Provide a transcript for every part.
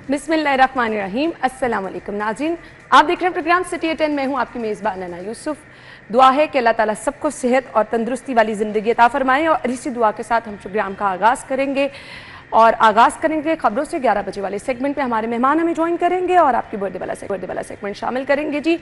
बिस्मिल्लाहिर्रहमानिर्रहीम। अस्सलाम वालेकुम नाज़रीन, आप देख रहे हैं प्रोग्राम सिटी 10। मैं हूं आपकी मेज़बान अना यूसुफ। दुआ है कि अल्लाह ताला सबको सेहत और तंदुरुस्ती वाली ज़िंदगी अता फरमाए और इसी दुआ के साथ हम प्रोग्राम का आगाज़ करेंगे खबरों से 11 बजे वाले सेगमेंट पे हमारे मेहमान हमें ज्वाइन करेंगे और आपकी बर्थडे वाला सेगमेंट शामिल करेंगे। जी,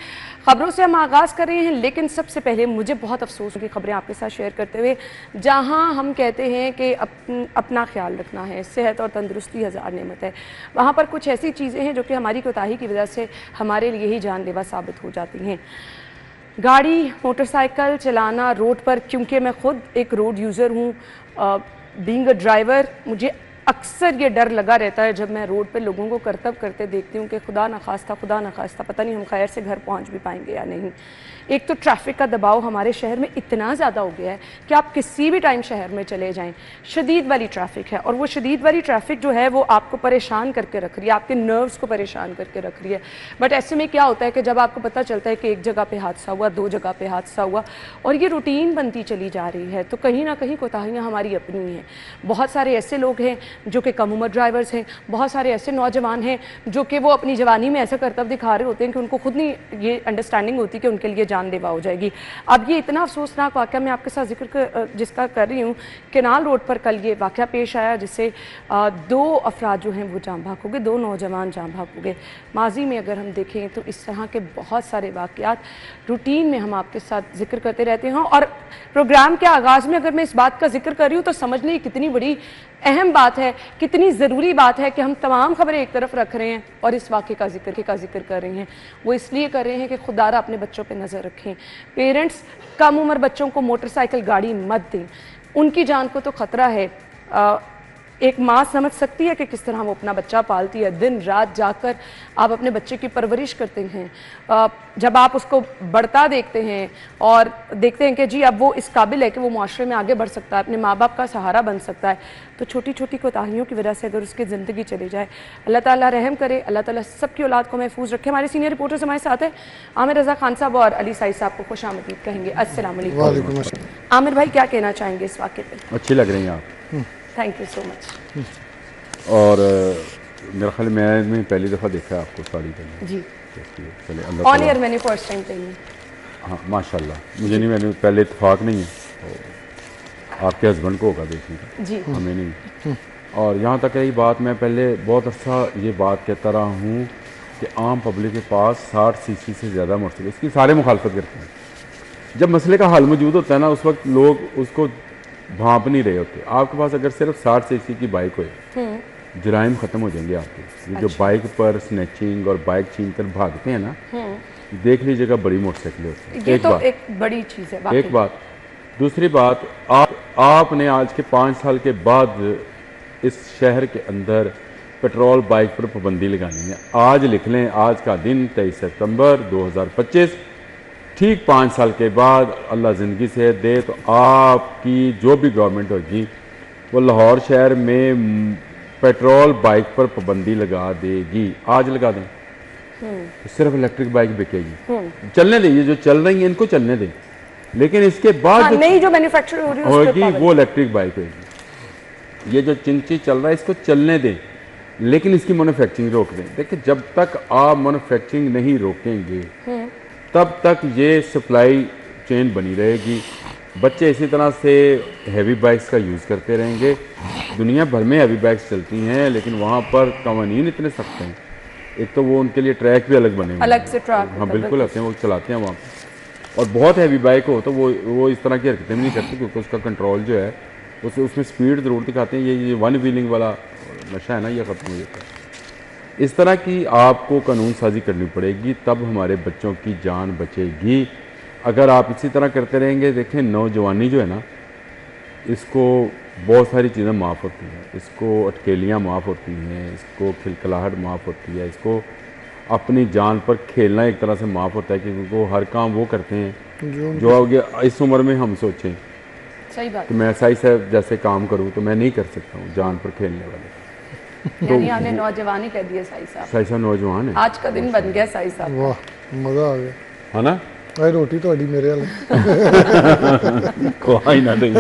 खबरों से हम आगाज़ कर रहे हैं, लेकिन सबसे पहले मुझे बहुत अफसोस की खबरें आपके साथ शेयर करते हुए, जहां हम कहते हैं कि अपना ख्याल रखना है, सेहत और तंदुरुस्ती हज़ार नेमत है, वहाँ पर कुछ ऐसी चीज़ें हैं जो कि हमारी कोताही की वजह से हमारे लिए ही जानलेवा साबित हो जाती हैं। गाड़ी मोटरसाइकिल चलाना रोड पर, क्योंकि मैं ख़ुद एक रोड यूज़र हूँ, बीइंग अ ड्राइवर, मुझे अक्सर ये डर लगा रहता है जब मैं रोड पे लोगों को करतब करते देखती हूँ कि खुदा न खास्ता पता नहीं हम खैर से घर पहुँच भी पाएंगे या नहीं। एक तो ट्रैफिक का दबाव हमारे शहर में इतना ज़्यादा हो गया है कि आप किसी भी टाइम शहर में चले जाएं, शदीद वाली ट्रैफिक है, और वो शदीद वाली ट्रैफिक जो है वो आपको परेशान करके रख रही है, आपके नर्व्स को परेशान करके रख रही है। बट ऐसे में क्या होता है कि जब आपको पता चलता है कि एक जगह पे हादसा हुआ, दो जगह पे हादसा हुआ और ये रूटीन बनती चली जा रही है, तो कहीं ना कहीं कोताहियाँ हमारी अपनी हैं। बहुत सारे ऐसे लोग हैं जो कि कम उम्र ड्राइवर्स हैं, बहुत सारे ऐसे नौजवान हैं जो कि वो अपनी जवानी में ऐसा करतब दिखा रहे होते हैं कि उनको खुद नहीं ये अंडरस्टैंडिंग होती कि उनके लिए जानलेवा हो जाएगी। अब ये इतना अफसोसनाक वाक़या मैं आपके साथ जिसका कर रही हूँ, केनाल रोड पर कल ये वाक़या पेश आया जिससे 2 अफराद जो हैं वो जाँ भाग हो गए, 2 नौजवान जाँ भाग हो गए। माजी में अगर हम देखें तो इस तरह के बहुत सारे वाक़यात रूटीन में हम आपके साथ जिक्र करते रहते हैं, और प्रोग्राम के आगाज़ में अगर मैं इस बात का जिक्र कर रही हूँ तो समझ लें कितनी बड़ी अहम बात है, कितनी ज़रूरी बात है कि हम तमाम खबरें एक तरफ रख रहे हैं और इस वाक़े का जिक्र कर रहे हैं। वो इसलिए कर रहे हैं कि खुदारा अपने बच्चों पे नज़र रखें। पेरेंट्स कम उम्र बच्चों को मोटरसाइकिल गाड़ी मत दें, उनकी जान को तो ख़तरा है। एक माँ समझ सकती है कि किस तरह वो अपना बच्चा पालती है, दिन रात जाकर आप अपने बच्चे की परवरिश करते हैं। जब आप उसको बढ़ता देखते हैं और देखते हैं कि जी अब वो इस काबिल है कि वो माशरे में आगे बढ़ सकता है, अपने माँ बाप का सहारा बन सकता है, तो छोटी छोटी कोताहियों की वजह से अगर उसकी ज़िंदगी चली जाए, अल्लाह ताला रहम करे, अल्लाह ताला सबकी औलाद को महफूज रखे। हमारे सीनियर रिपोर्टर्स हमारे साथ हैं, आमिर रज़ा खान साहब और अली साइद साहब को खुशामदीद कहेंगे। अस्सलाम वालेकुम। आमिर भाई, क्या कहना चाहेंगे इस वाक़े पे? अच्छी लग रही हैं आप, थैंक यू सो मच। और मेरा ख्याल मैं पहली दफ़ा देखा है आपको साड़ी पहने जी, चलिए अल्लाह ऑन एयर मैंने फर्स्ट टाइम पहनी। हाँ माशाल्लाह, मुझे नहीं, मैंने पहले इत्तेफाक नहीं है, आपके हस्बैंड को होगा देखने का जी, हमें नहीं। और यहाँ तक यही बात, मैं पहले बहुत अर्सा ये बात कहता रहा हूँ कि आम पब्लिक के पास 60 सीसी से ज़्यादा मोटरसाइकिल, इसकी सारे मुखालफत करते हैं। जब मसले का हल मौजूद होता है ना, उस वक्त लोग उसको भांप नहीं रहे होते। आपके पास अगर सिर्फ 60 सीसी की बाइक हो, जराइम ख़त्म हो जाएंगे आपके। ये जो बाइक पर स्नैचिंग और बाइक छीन कर भागते हैं ना, देख लीजिएगा बड़ी मोटरसाइकिल होती है। ये तो एक बड़ी चीज़ है, एक बात। दूसरी बात, आपने आज के 5 साल के बाद इस शहर के अंदर पेट्रोल बाइक पर पाबंदी लगानी है। आज लिख लें, आज का दिन 23 सितंबर 2025, ठीक 5 साल के बाद अल्लाह ज़िंदगी से दे तो आपकी जो भी गवर्नमेंट होगी वो लाहौर शहर में पेट्रोल बाइक पर पाबंदी लगा देगी। आज लगा दें तो सिर्फ इलेक्ट्रिक बाइक बिकेगी। चलने दें, ये जो चल रही हैं इनको चलने दें, लेकिन इसके बाद नई जो मैन्युफैक्चर हो रही होगी वो इलेक्ट्रिक बाइक होगी। ये जो चिंची चल रहा है इसको चलने दें, लेकिन इसकी मैन्युफैक्चरिंग रोक दें। देखिए, जब तक आप मैन्युफैक्चरिंग नहीं रोकेंगे तब तक ये सप्लाई चेन बनी रहेगी। बच्चे इसी तरह से हैवी बाइक्स का यूज़ करते रहेंगे। दुनिया भर में हैवी बाइक्स चलती हैं, लेकिन वहाँ पर कवानीन इतने सख्त हैं। एक तो वो उनके लिए ट्रैक भी अलग बने हुए, अलग से ट्रैक, हाँ बिल्कुल आते हैं, वो चलाते हैं वहाँ पर। और बहुत हैवी बाइक हो तो वो इस तरह की हरकतें भी नहीं करती, क्योंकि उसका कंट्रोल जो है उसमें स्पीड ज़रूर दिखाते हैं। ये वन व्हीलिंग वाला नशा है ना, ये ख़त्म हो जाता है। इस तरह की आपको कानून साजी करनी पड़ेगी, तब हमारे बच्चों की जान बचेगी। अगर आप इसी तरह करते रहेंगे, देखें नौजवानी जो है ना, इसको बहुत सारी चीज़ें माफ़ होती हैं, इसको अटकेलियाँ माफ़ होती हैं, इसको खिलखिलाहट माफ़ होती है, इसको अपनी जान पर खेलना एक तरह से माफ़ होता है, क्योंकि वो हर काम वो करते हैं जो इस उम्र में हम सोचें। सही बात। तो मैं साई साहब जैसे काम करूँ तो मैं नहीं कर सकता हूँ जान पर खेलने वाले। यानी आपने नौजवानी कह दिया साई साहब। साई साहब नौजवान है, आज का दिन बन गया साई साहब। वाह, मज़ा आ गया, है ना। भाई रोटी तो अड़ी मेरे वाले कोई ना नहीं।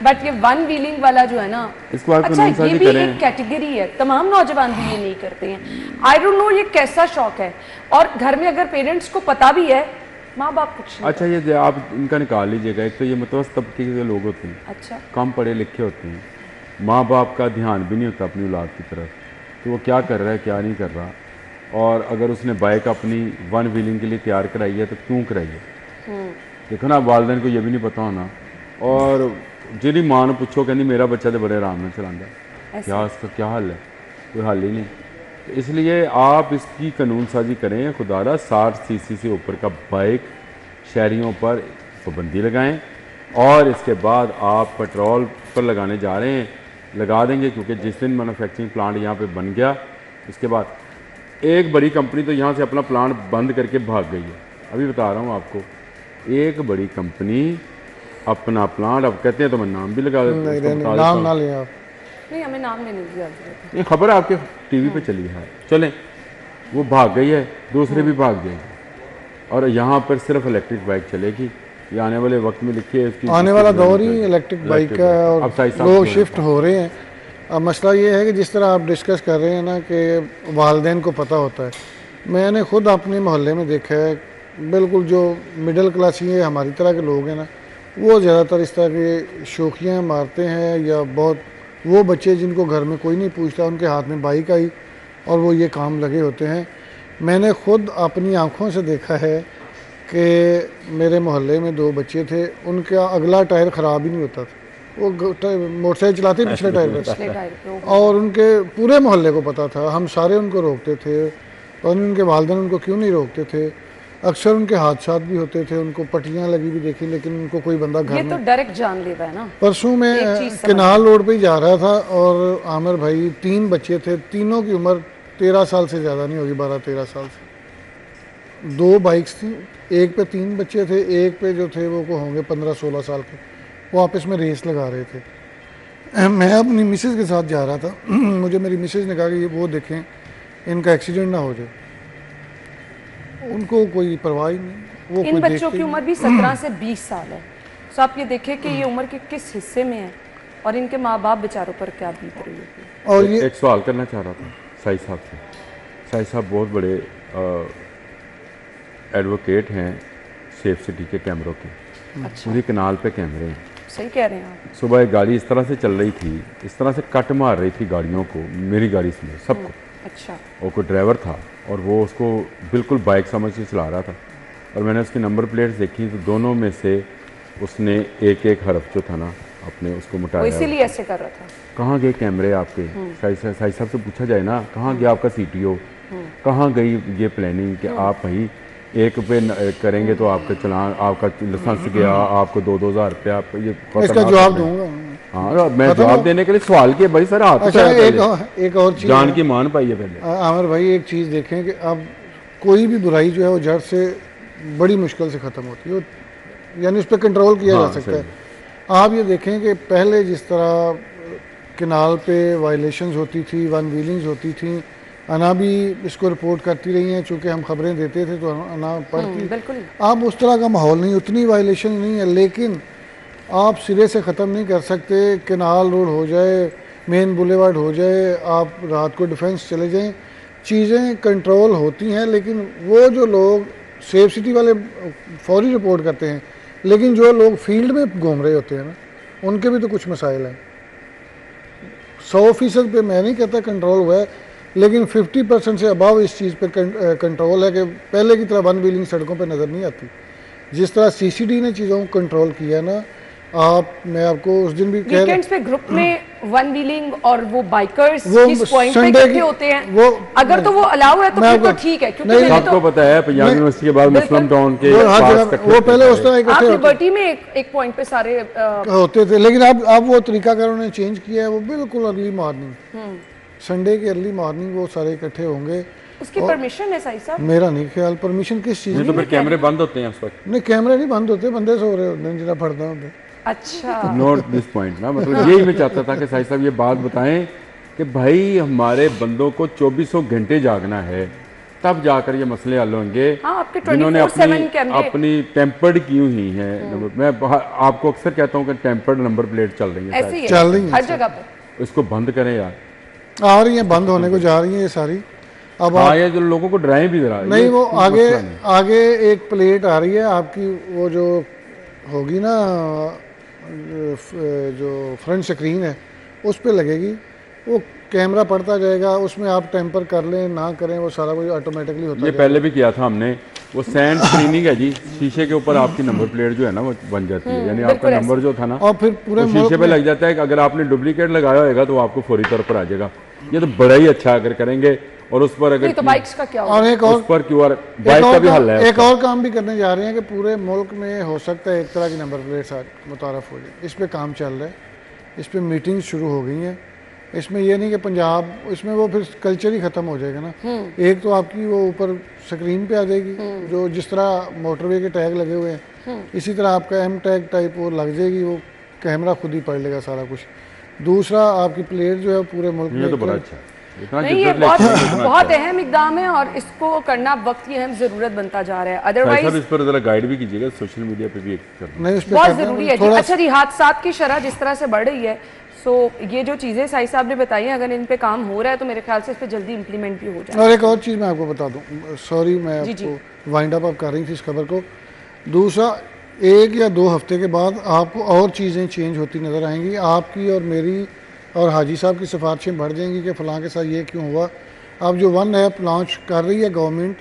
बट ये वन व्हीलिंग वाला जो है ना, इसको आप अच्छा कानून ये साजी भी करें। एक कैटेगरी है, तमाम नौजवान भी ये नहीं करते हैं। आई डोंट नो ये कैसा शौक है, और घर में अगर पेरेंट्स को पता भी है, माँ बाप कुछ नहीं अच्छा ये आप इनका निकाल लीजिएगा। एक तो ये मुतवस्सित तबके के लोग होते हैं, करते। अच्छा कम पढ़े लिखे होते हैं, माँ बाप का ध्यान भी नहीं होता अपनी औलाद की तरफ, तो वो क्या कर रहा है क्या नहीं कर रहा। और अगर उसने बाइक अपनी वन व्हीलिंग के लिए तैयार कराई है तो क्यों कराई है। देखो ना, वालदेन को ये भी नहीं पता होना। और जिहड़ी माँ ने पूछो कहनी मेरा बच्चा तो बड़े आराम में चलाता है, क्या इसका क्या हल है, कोई हल ही नहीं। तो इसलिए आप इसकी कानून साजी करें, खुदारा 60 सीसी से ऊपर का बाइक शहरियों पर पाबंदी लगाएं। और इसके बाद आप पेट्रोल पर लगाने जा रहे हैं, लगा देंगे, क्योंकि जिस दिन मैन्युफैक्चरिंग प्लांट यहाँ पे बन गया, इसके बाद एक बड़ी कंपनी तो यहाँ से अपना प्लांट बंद करके भाग गई है। अभी बता रहा हूँ आपको, एक बड़ी कंपनी अपना प्लांट, अब कहते हैं तो मैं नाम भी लगा देता हूँ, नाम ना लें आप। नहीं, हमें नाम लेने की जरूरत है। ये खबर आपके टीवी पे चली है, चलें, वो भाग गई है, दूसरे भी भाग गए। और यहाँ पर सिर्फ इलेक्ट्रिक बाइक चलेगी। ये आने वाले वक्त में लिखिए इसकी, आने वाला दौर ही इलेक्ट्रिक बाइक का है, और अब साइज साहब लोग जो है। शिफ्ट हो रहे हैं। अब मसला ये है कि जिस तरह आप डिस्कस कर रहे हैं ना कि वालदेन को पता होता है, मैंने खुद अपने मोहल्ले में देखा है, बिल्कुल जो मिडिल क्लास ये हमारी तरह के लोग हैं ना, वो ज़्यादातर इस तरह के शौकियाँ मारते हैं, या बहुत वो बच्चे जिनको घर में कोई नहीं पूछता, उनके हाथ में बाइक आई और वो ये काम लगे होते हैं। मैंने खुद अपनी आँखों से देखा है कि मेरे मोहल्ले में 2 बच्चे थे, उनका अगला टायर ख़राब ही नहीं होता था, वो मोटरसाइकिल चलाते पिछले टायर पर, पिछले टायर पे हो। और उनके पूरे मोहल्ले को पता था। हम सारे उनको रोकते थे, और उनके वालिदैन उनको क्यों नहीं रोकते थे। अक्सर उनके हादसात भी होते थे, उनको पट्टियाँ लगी भी देखी, लेकिन उनको कोई बंदा घर ये में। तो डायरेक्ट जानलेवा है ना। परसों मैं एक चीज़ समझ केनाल रोड पे ही जा रहा था, और आमिर भाई 3 बच्चे थे, तीनों की उम्र 13 साल से ज़्यादा नहीं होगी, 12-13 साल से। 2 बाइक्स थी, एक पे 3 बच्चे थे, एक पे जो थे वो को होंगे 15-16 साल के, वो आपस में रेस लगा रहे थे। मैं अपनी मिसेज़ के साथ जा रहा था। मुझे मेरी मिसेज़ ने कहा कि वो देखें इनका एक्सीडेंट ना हो जाए। उनको कोई परवाह ही नहीं, वो इन कोई बच्चों देखते की ही उम्र भी 17 से 20 साल है। तो आप ये देखें कि ये उम्र के किस हिस्से में है, और इनके माँ बाप बेचारों पर क्या बीत रही है। नहीं। और ये एक सवाल करना चाह रहा था साई साहब से। साई साहब बहुत बड़े एडवोकेट हैं सेफ सिटी के कैमरों के। अच्छा, पूरी कनाल पे कैमरे हैं। सही कह रहे हैं आप। सुबह एक गाड़ी इस तरह से चल रही थी, इस तरह से कट मार रही थी गाड़ियों को, मेरी गाड़ी समेत सबको। अच्छा, और कोई ड्राइवर था, और वो उसको बिल्कुल बाइक समझ के चला रहा था। और मैंने उसकी नंबर प्लेट्स देखी, तो दोनों में से उसने एक हरफ जो था ना अपने, उसको वो मिटाया। इसीलिए ऐसे कर रहा था। कहाँ गए कैमरे आपके? साई साहब से पूछा जाए ना, कहाँ गया आपका CTO, कहाँ गई ये प्लानिंग कि आप भाई एक पे करेंगे तो आपका चलान, आपका लाइसेंस गया, आपको 2-2 हज़ार रुपया। ये इसका जवाब दूंगा। हाँ, मैं जवाब देने के लिए सवाल किया भाई सर, हाथ अच्छा, उठाया एक और चीज़ जान की मान पाइए पहले। आमिर भाई एक चीज़ देखें कि अब कोई भी बुराई जो है वो जड़ से बड़ी मुश्किल से ख़त्म होती है, यानी उस पर कंट्रोल किया जा सकता है। आप ये देखें कि पहले जिस तरह किनाल पे वायलेशंस होती थी, वन व्हीलिंग्स होती थी, अना भी इसको रिपोर्ट करती रही हैं, चूँकि हम खबरें देते थे तो अना पढ़ती। बिल्कुल। अब उस तरह का माहौल नहीं, उतनी वायलेशन नहीं है, लेकिन आप सिरे से ख़त्म नहीं कर सकते। किनाल रोड हो जाए, मेन बुलेवार्ड हो जाए, आप रात को डिफेंस चले जाएं, चीज़ें कंट्रोल होती हैं। लेकिन वो जो लोग सेफ सिटी वाले फौरी रिपोर्ट करते हैं, लेकिन जो लोग फील्ड में घूम रहे होते हैं ना, उनके भी तो कुछ मसाइल हैं। 100% पे मैं नहीं कहता कंट्रोल हुआ है, लेकिन 50% से अबव इस चीज़ पे कंट्रोल है कि पहले की तरह वन व्हीलिंग सड़कों पे नज़र नहीं आती। जिस तरह CCD ने चीज़ों को कंट्रोल किया ना, मैं आपको उस दिन भी कह रहा, वीकेंड्स पे ग्रुप में वन व्हीलिंग और वो बाइकर्स वो किस पॉइंट पे Sunday इकट्ठे की- होते हैं, वो- अगर तो वो अलाउ है तो मैं फिर तो आपको- ठीक है, क्योंकि नहीं, मैंने आपको तो पता है पंजाब यूनिवर्सिटी के बाद मुस्लिम टाउन के वो हर पास जगह इकट्ठे वो होते पहले थे। उस तरह आप इकट्ठे होते लिबर्टी में एक पॉइंट पे सारे होते थे, लेकिन अब वो तरीकाकार उन्होंने चेंज किया है। वो बिल्कुल अर्ली मॉर्निंग, संडे की अर्ली मॉर्निंग वो सारे इकट्ठे होंगे। उसकी परमिशन है साई साहब। मेरा नहीं ख्याल परमिशन किस चीज़ नहीं की। तो फिर कैमरे बंद होते हैं उस वक्त। नहीं, कैमरे नहीं बंद होते, बंदे सो रहे होते हैं जिन्हें फटना होता है। अच्छा, नोट दिस पॉइंट ना, मतलब यही मैं चाहता था कि साहिब साहब ये बात बताएं कि भाई हमारे बंदों को 2400 घंटे जागना है, तब जाकर ये मसले हल होंगे। हाँ, आपके जिन्होंने 24/7 कैमरे अपनी टेम्पर्ड की हुई है, मैं आपको अक्सर कहता हूँ कि टेम्पर्ड नंबर प्लेट चल रही है, ऐसे ही चल रही है है हर जगह पर। इसको बंद करें यार। आ रही हैं, बंद होने को जा रही हैं ये सारी। अब हाँ, ये जो लोगों को डराएं भी जरा, नहीं, ये वो कोई आगे मसला नहीं। आगे एक प्लेट आ रही है आपकी, वो जो होगी ना, जो फ्रंट स्क्रीन है उस पे लगेगी, वो कैमरा पड़ता जाएगा, उसमें आप टेम्पर कर लें ना करें, वो सारा कुछ ऑटोमेटिकली होता ये जाएगा। पहले भी किया था हमने, वो सैंड स्क्रीनिंग है जी, शीशे के ऊपर आपकी नंबर प्लेट जो है ना वो बन जाती है, यानी आपका बिल्कुल नंबर जो था ना और फिर पूरे वो मुल्क शीशे पे लग जाता है कि अगर आपने डुप्लीकेट लगाया होगा तो वो आपको फौरी तौर पर आ जाएगा। ये तो बड़ा ही अच्छा अगर करेंगे। और उस पर अगर नहीं तो बाइक्स का क्या होगा? और एक उस और पर QR बाइक का भी हल है। एक और काम भी करने जा रहे हैं कि पूरे मुल्क में हो सकता है एक तरह की नंबर प्लेट मुतारफ हो जाए। इस पे काम चल रहा है, इस पे मीटिंग शुरू हो गई हैं। इसमें ये नहीं कि पंजाब, इसमें वो फिर कल्चर ही ख़त्म हो जाएगा ना। एक तो आपकी वो ऊपर स्क्रीन पे आ जाएगी, जो जिस तरह मोटरवे के टैग लगे हुए हैं इसी तरह आपका M टैग टाइप वो लग जाएगी, वो कैमरा खुद ही पढ़ लेगा सारा कुछ। दूसरा आपकी प्लेट जो है पूरे मुल्क ये तो में बड़ा अच्छा है, इतना नहीं, ये जिद्दत बहुत लेके इतना बहुत अच्छा है। अहम इकदाम है और इसको करना वक्त की अहम जरूरत बनता जा रहा है। भाई साहब, अदरवाइज इस पर जरा गाइड भी कीजिएगा, सोशल मीडिया पे भी एक करना। नहीं, उस पे बहुत करना जरूरी है जी। थोड़ा अच्छा जी, हादसात की शरह जिस तरह से बढ़ रही है, सो ये जो चीजें साई साहब ने बताई हैं, अगर इन पे काम हो रहा है तो मेरे ख्याल से इस पे जल्दी इंप्लीमेंट भी हो जाए। और एक और चीज़ मैं आपको बता दूं, सॉरी मैं जी, जी। आपको वाइंड अप कर रही थी इस खबर को। दूसरा, 1 या 2 हफ्ते के बाद आपको और चीज़ें चेंज होती नज़र आएंगी। आपकी और मेरी और हाजी साहब की सिफारिशें बढ़ जाएंगी कि फ़लाँ के साथ ये क्यों हुआ। अब जो वन ऐप लॉन्च कर रही है गवर्नमेंट,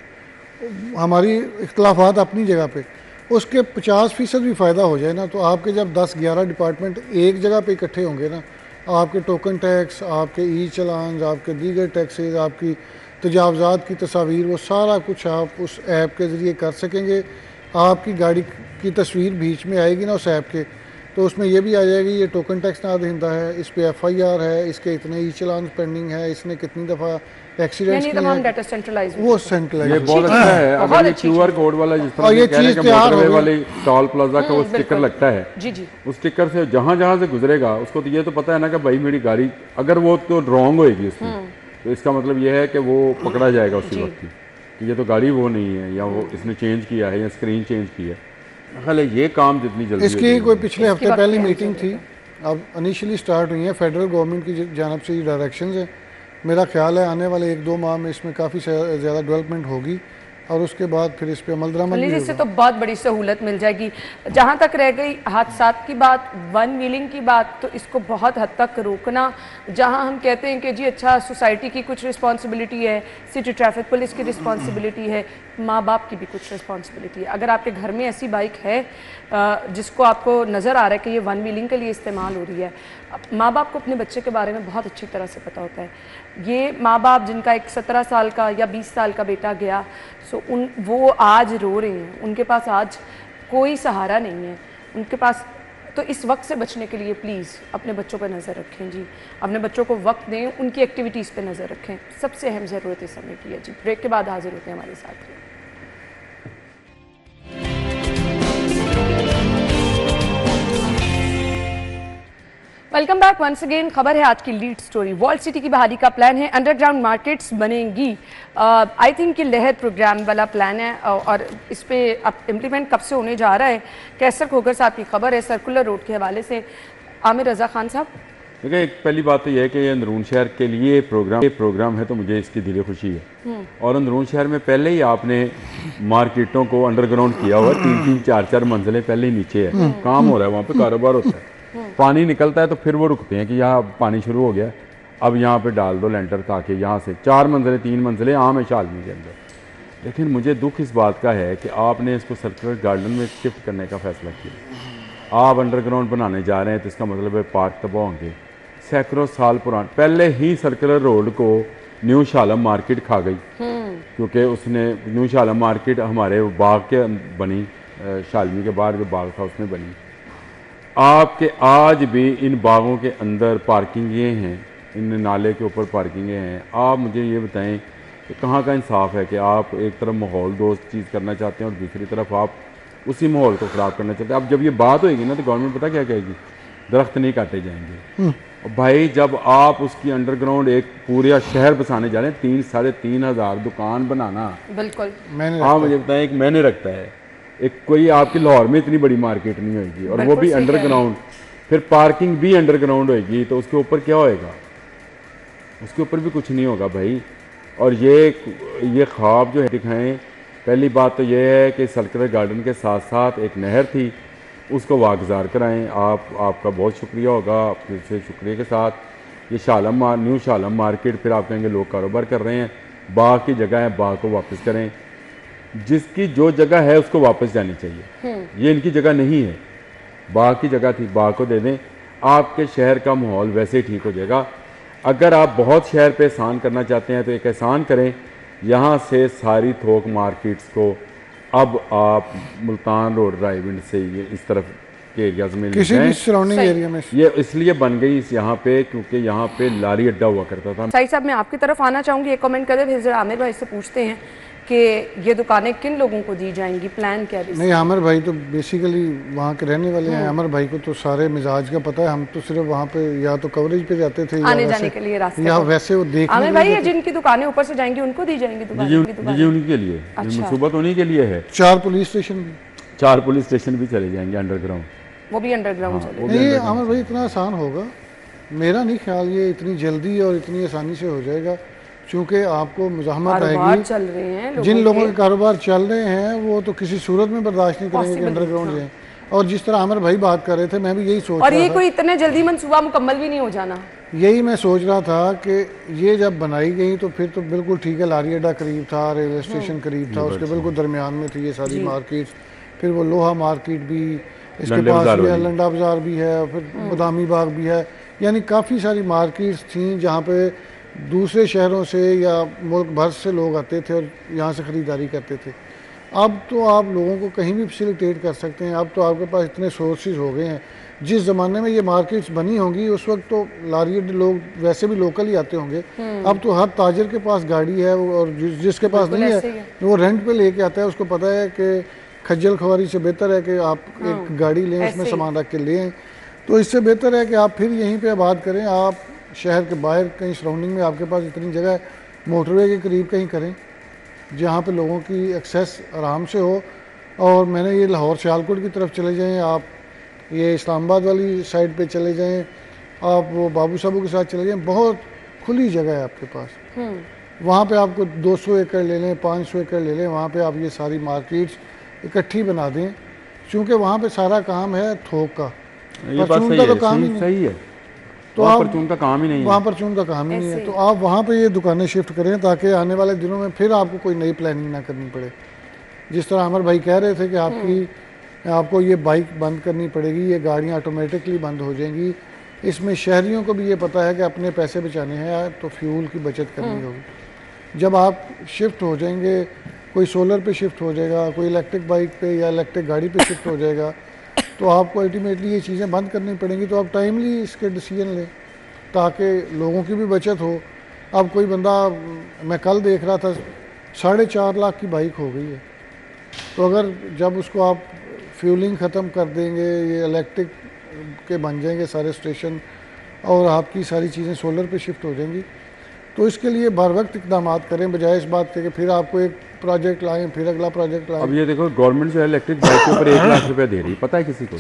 हमारी इख्तलाफात अपनी जगह पे, उसके 50% भी फ़ायदा हो जाए ना, तो आपके जब 10-11 डिपार्टमेंट एक जगह पे इकट्ठे होंगे ना, आपके टोकन टैक्स, आपके चलान, आपके दीगर टैक्सेस, आपकी तजावज़ात की तस्वीर, वो सारा कुछ आप उस ऐप के ज़रिए कर सकेंगे। आपकी गाड़ी की तस्वीर बीच में आएगी ना उस ऐप के, तो उसमें ये भी आ जाएगी ये टोकन टैक्स ना देता है, इस पे FIR है, इसके इतने चलान पेंडिंग है, इसने कितनी दफ़ा एक्सीडेंट्स यानी किए तमाम हैं, डाटा सेंट्रलाइज वो ये सेंट्रलाइज। बहुत अच्छा है। बहुत अगर ये अच्छी QR कोड वाला जिस तरह और ये से कह रहे हैं चीज़ कि तैयार मोटरवे हो गई। वाले टोल प्लाजा का वो स्टिकर बिल्कुल। लगता है, जी जी। उस स्टिकर से जहाँ जहाँ से गुजरेगा उसको तो ये तो पता है ना कि भाई मेरी गाड़ी अगर वो तो रॉन्ग होएगी उसमें, तो इसका मतलब ये है कि वो पकड़ा जाएगा उसी वक्त ही कि ये तो गाड़ी वो नहीं है, या वो इसने चेंज किया है या स्क्रीन चेंज की है। ख्याल है ये काम जितनी जल्दी इसकी होगी, कोई पिछले इसकी हफ्ते वक्त पहले में मीटिंग थी, अब इनिशियली स्टार्ट हुई है। फेडरल गवर्नमेंट की जानब से ये डायरेक्शंस है। मेरा ख्याल है आने वाले 1-2 माह में इसमें काफ़ी ज़्यादा डेवलपमेंट होगी और उसके बाद फिर इस पे अमल दरामद भी इससे होगा। तो बहुत बड़ी सहूलत मिल जाएगी। जहाँ तक रह गई हादसात की बात, वन व्हीलिंग की बात, तो इसको बहुत हद तक रोकना, जहाँ हम कहते हैं कि जी अच्छा सोसाइटी की कुछ रिस्पॉन्सिबिलिटी है, सिटी ट्रैफिक पुलिस की रिस्पॉन्सिबिलिटी है, माँ बाप की भी कुछ रिस्पॉन्सिबिलिटी है। अगर आपके घर में ऐसी बाइक है जिसको आपको नज़र आ रहा है कि ये वन व्हीलिंग के लिए इस्तेमाल हो रही है, माँ बाप को अपने बच्चे के बारे में बहुत अच्छी तरह से पता होता है। ये माँ बाप जिनका एक 17 साल का या 20 साल का बेटा गया, सो वो आज रो रहे हैं, उनके पास आज कोई सहारा नहीं है उनके पास। तो इस वक्त से बचने के लिए प्लीज़ अपने बच्चों पर नज़र रखें जी, अपने बच्चों को वक्त दें, उनकी एक्टिविटीज़ पे नज़र रखें। सबसे अहम ज़रूरत इस समय की है जी। ब्रेक के बाद हाजिर होते हैं हमारे साथ। Welcome back once again. खबर है आज की लीड स्टोरी। वॉल्ट सिटी की बहाली का प्लान है, अंडरग्राउंड मार्केट्स बनेंगी। आई थिंक ये लहर प्रोग्राम वाला प्लान है और इस पे अब इम्प्लीमेंट कब से होने जा रहा है। कैसर खोगर साहब की खबर है सर्कुलर रोड के हवाले से। आमिर रजा खान साहब, देखिए एक पहली बात तो यह है कि ये अंदरून शहर के लिए प्रोग्राम है, तो मुझे इसकी दिली खुशी है। और अंदरून शहर में पहले ही आपने मार्केटों को अंडरग्राउंड किया हुआ, 3-3, 4-4 मंजिलें पहले ही नीचे है, काम हो रहा है, वहाँ पे कारोबार होता है। पानी निकलता है तो फिर वो रुकते हैं कि यहाँ पानी शुरू हो गया, अब यहाँ पे डाल दो लेंटर, ताकि यहाँ से 4 मंजिलें 3 मंजिलें आम है शालमी के अंदर। लेकिन मुझे दुख इस बात का है कि आपने इसको सर्कुलर गार्डन में शिफ्ट करने का फैसला किया। आप अंडरग्राउंड बनाने जा रहे हैं तो इसका मतलब है पार्क तबाह होंगे। सैकड़ों साल पुराना पहले ही सर्कुलर रोड को न्यू शालम मार्केट खा गई, क्योंकि उसने न्यू शालम मार्केट हमारे बाग के बनी, शालमी के बाहर जो बाग था उसमें बनी। आपके आज भी इन बागों के अंदर पार्किंगें हैं, इन नाले के ऊपर पार्किंगें हैं। आप मुझे ये बताएं कि कहाँ का इंसाफ है कि आप एक तरफ माहौल दोस्त चीज़ करना चाहते हैं और दूसरी तरफ आप उसी माहौल को ख़राब करना चाहते हैं। अब जब ये बात होएगी ना तो गवर्नमेंट पता क्या कहेगी, दरख्त नहीं काटे जाएंगे। और भाई जब आप उसकी अंडरग्राउंड एक पूरा शहर बसाने जा रहे हैं, 3,500 दुकान बनाना, बिल्कुल आप मुझे बताएं, एक मैंने रखता है, एक कोई आपकी लाहौर में इतनी बड़ी मार्केट नहीं होगी, और वो भी अंडरग्राउंड, फिर पार्किंग भी अंडरग्राउंड होगी, तो उसके ऊपर क्या होएगा? उसके ऊपर भी कुछ नहीं होगा भाई। और ये ख्वाब जो है दिखाएं, पहली बात तो ये है कि सर्कुलर गार्डन के साथ साथ एक नहर थी, उसको वागुजार कराएं। आपका बहुत शुक्रिया होगा, फिर से शुक्रिया के साथ ये न्यू शालम मार्केट, फिर आप कहेंगे लोग कारोबार कर रहे हैं, बाग की जगह है, बाग को वापस करें। जिसकी जो जगह है उसको वापस जानी चाहिए, ये इनकी जगह नहीं है, बाग की जगह थी, बाग को दे दें। आपके शहर का माहौल वैसे ही ठीक हो जाएगा। अगर आप बहुत शहर पे एहसान करना चाहते हैं तो एक एहसान करें, यहाँ से सारी थोक मार्केट्स को अब आप मुल्तान रोड ड्राइव से ये इस तरफ के एरियाज में किसी भी सराउंडिंग एरिया में ये इसलिए बन गई इस यहाँ पे क्योंकि यहाँ पे लारी अड्डा हुआ करता था। साहिद साहब, मैं आपकी तरफ आना चाहूँगी, एक कमेंट करें, फिर जरा आमिर भाई से पूछते हैं कि ये दुकानें किन लोगों को दी जाएंगी, प्लान क्या है? नहीं, आमिर भाई तो बेसिकली वहाँ के रहने वाले हैं। आमिर भाई को तो सारे मिजाज का पता है, हम तो सिर्फ वहाँ पे या तो कवरेज पे जाते थे आने जाने के लिए रास्ते, या वैसे वो देखने। आमिर भाई, ये जिनकी दुकानें ऊपर से जाएंगी उनको दी जाएंगी दुकानें? ये उन्हीं के लिए, मनसूबा तो उन्हीं के लिए है। 4 पुलिस स्टेशन भी, 4 पुलिस स्टेशन भी चले जाएंगे अंडरग्राउंड, वो भी अंडरग्राउंड चले। नहीं आमिर भाई इतना आसान होगा, मेरा नहीं ख्याल ये इतनी जल्दी और इतनी आसानी से हो जाएगा, क्योंकि आपको मुज़ाहमत आएगी। चल रहे हैं जिन लोगों के कारोबार चल रहे हैं वो तो किसी सूरत में बर्दाश्त नहीं करेंगे कि अंडरग्राउंड जाए। और जिस तरह आमिर भाई बात कर रहे थे, मैं भी यही सोच रहा था, और ये कोई इतने जल्दी मंसूबा मुकम्मल भी नहीं हो जाना, यही मैं सोच रहा था कि ये जब बनाई गई तो फिर तो बिल्कुल ठीक है, लारी अड्डा करीब था, रेलवे स्टेशन करीब था, उसके बिल्कुल दरमियान में थी ये सारी मार्केट्स, फिर वो लोहा मार्केट भी इसके पास भी है, लंडा बाजार भी है, फिर बदामी बाग भी है, यानी काफ़ी सारी मार्केट्स थी जहाँ पे दूसरे शहरों से या मुल्क भर से लोग आते थे और यहाँ से ख़रीदारी करते थे। अब तो आप लोगों को कहीं भी फैसिलिटेट कर सकते हैं, अब तो आपके पास इतने सोर्सेज हो गए हैं। जिस ज़माने में ये मार्केट्स बनी होंगी उस वक्त तो लारी लोग वैसे भी लोकल ही आते होंगे, अब तो हर ताजर के पास गाड़ी है, और जिसके पास नहीं है वो रेंट पे लेके आता है, उसको पता है कि खज्जल खुआरी से बेहतर है कि आप एक गाड़ी लें, उसमें सामान रख के लें। तो इससे बेहतर है कि आप फिर यहीं पे आबाद करें, आप शहर के बाहर कहीं सराउंडिंग में आपके पास इतनी जगह है, मोटरवे के करीब कहीं करें जहाँ पे लोगों की एक्सेस आराम से हो। और मैंने ये लाहौर सियालकोट की तरफ चले जाएं, आप ये इस्लामाबाद वाली साइड पे चले जाएं, आप वो बाबू साहब के साथ चले जाएं, बहुत खुली जगह है आपके पास। वहाँ पे आपको 200 एकड़ ले लें, 500 एकड़ ले लें, वहाँ पे आप ये सारी मार्केट्स इकट्ठी बना दें, क्योंकि वहाँ पे सारा काम है थोक का, परचून का तो काम ही नहीं है, तो आप परचून का काम ही नहीं है, वहाँ परचून का काम ही नहीं है, तो आप वहाँ पे ये दुकानें शिफ्ट करें ताकि आने वाले दिनों में फिर आपको कोई नई प्लानिंग ना करनी पड़े। जिस तरह अमर भाई कह रहे थे कि आपको ये बाइक बंद करनी पड़ेगी, ये गाड़ियाँ ऑटोमेटिकली बंद हो जाएंगी, इसमें शहरियों को भी ये पता है कि अपने पैसे बचाने हैं तो फ्यूल की बचत करनी होगी। जब आप शिफ्ट हो जाएंगे, कोई सोलर पे शिफ्ट हो जाएगा, कोई इलेक्ट्रिक बाइक पे या इलेक्ट्रिक गाड़ी पे शिफ्ट हो जाएगा, तो आपको अल्टीमेटली ये चीज़ें बंद करनी पड़ेंगी। तो आप टाइमली इसके डिसीजन लें ताकि लोगों की भी बचत हो। अब कोई बंदा, मैं कल देख रहा था 4.5 लाख की बाइक हो गई है, तो अगर जब उसको आप फ्यूलिंग ख़त्म कर देंगे, ये इलेक्ट्रिक के बन जाएंगे सारे स्टेशन और आपकी सारी चीज़ें सोलर पे शिफ्ट हो जाएंगी, तो इसके लिए बर वक्त इकदाम करें, बजाय इस बात के कि फिर आपको एक प्रोजेक्ट लाएं, फिर अगला प्रोजेक्ट लाएं। अब ये देखो, गवर्नमेंट जो है इलेक्ट्रिक बाइक के ऊपर 1 लाख रुपया दे रही है, पता है किसी को?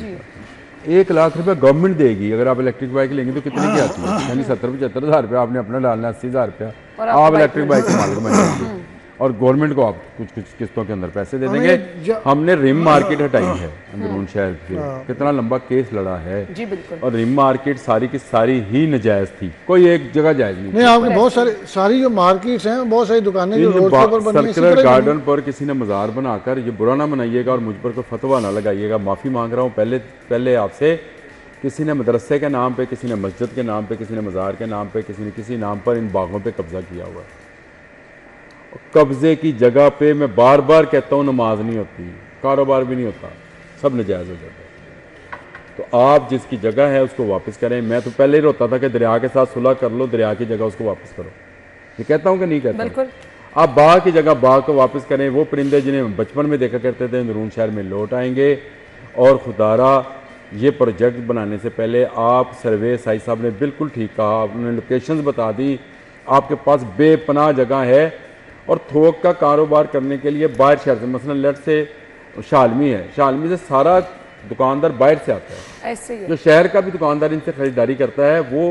1 लाख रुपया गवर्नमेंट देगी। अगर आप इलेक्ट्रिक बाइक लेंगे तो कितने की आती है? यानी 70-75 हज़ार रुपया आपने अपना डालना, 80 हज़ार रुपया आप इलेक्ट्रिक बाइक के मालिक बन जाएंगे, और गवर्नमेंट को आप कुछ किस्तों के अंदर पैसे दे देंगे। हमने रिम मार्केट हटाई है अंदरून शहर से, कितना लंबा केस लड़ा है जी, बिल्कुल। और रिम मार्केट सारी की सारी ही नजायज थी, कोई एक जगह जायज नहीं। आपके बहुत सारी जो मार्केट्स हैं, बहुत सारी दुकानें जो रोड के ऊपर बनी हैं, सर्कुलर गार्डन पर किसी ने मज़ार बनाकर, ये बुरा ना मनाइएगा और मुझ पर कोई फतवा ना लगाइएगा, माफ़ी मांग रहा हूँ पहले आपसे। किसी ने मदरसे के नाम पे, किसी ने मस्जिद के नाम पे, किसी ने मज़ार के नाम पे, किसी ने किसी नाम पर इन बागों पे कब्जा किया हुआ है। कब्जे की जगह पे मैं बार बार कहता हूँ, नमाज नहीं होती, कारोबार भी नहीं होता, सब नजायज़ हो जाता है। तो आप जिसकी जगह है उसको वापस करें। मैं तो पहले ही रोता था कि दरिया के साथ सुलह कर लो, दरिया की जगह उसको वापस करो। ये कहता हूँ कि नहीं कहता? बिल्कुल। आप बाग की जगह बाग को वापस करें। वो परिंदे जिन्हें बचपन में देखा करते थे अंदरून शहर में लौट आएंगे, और खुदारा ये प्रोजेक्ट बनाने से पहले आप सर्वे साइज साहब ने बिल्कुल ठीक कहा, आपने लोकेशंस बता दी, आपके पास बेपनाह जगह है और थोक का कारोबार करने के लिए बाहर शहर से, मसलन लेट से शालमी है, शालमी से सारा दुकानदार बाहर से आता है, ऐसे ही है। जो शहर का भी दुकानदार इनसे खरीदारी करता है वो